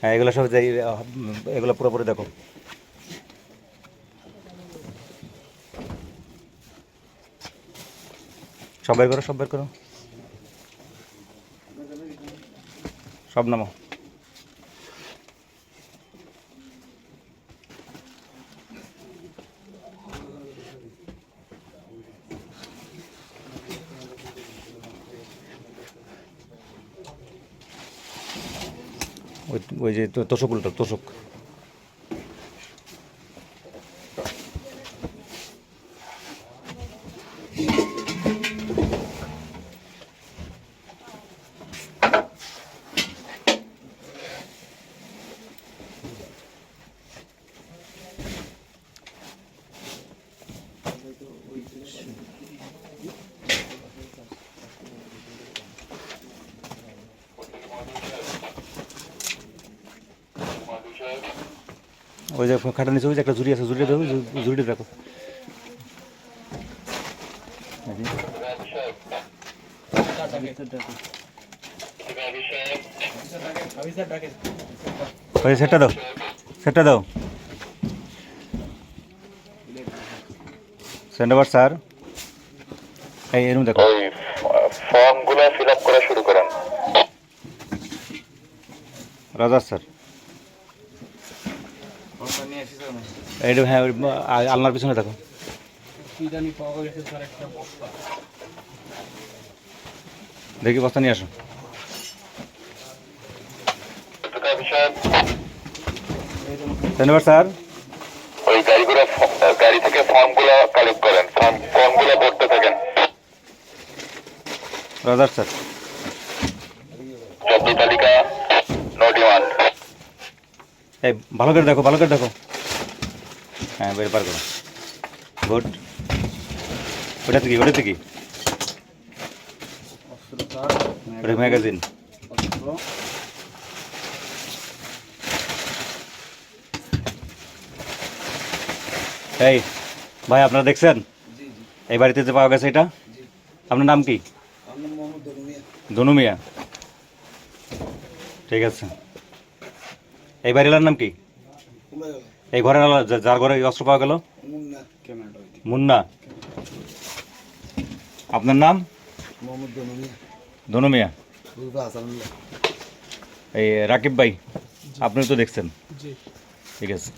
হ্যাঁ এগুলো সব যাই, এগুলো পুরোপুরি দেখো। সব বের করো, সব বের করো, সব নামো। ওই যে তোষক উল্টো, তোষক। ওই যে খাটার নিচে ওই যে একটা ঝুড়ি আছে, ঝুড়িটা দেখো, ঝুড়িটা দেখো। ওই সেটটা দাও, সেটটা দাও। সেন্ডাবার স্যার, এই এরকম দেখো। ওই ফর্মগুলো ফিল আপ করা শুরু করেন। রাজা স্যার, এইটা হ্যাঁ আলনার পিছনে দেখো। দেখি বস্তা নিয়ে আসো। ধন্যবাদ স্যার। ওই গাড়ি থেকে ফর্মগুলো কালেক্ট করেন, ফর্মগুলো ভরতে থাকেন। রাজার স্যার, জব্দ তালিকা নো ডিমান্ড। এই ভালো করে দেখো, ভালো করে দেখো। হ্যাঁ বের পার করো, গুড। ওটাতে কি, ওটাতে কি? ওটা ম্যাগাজিন। এই ভাই আপনারা দেখছেন এই বাড়িতে যে পাওয়া গেছে এটা? আপনার নাম কি? ধনু মিয়া। ঠিক আছে। এই বাড়িওয়ালার নাম কি? এই ঘরের যার ঘরে অস্ত্র পাওয়া গেল? মুন্না। আপনার নাম? ধনু মিয়া। এই রাকিব ভাই, আপনি তো দেখছেন। ঠিক আছে।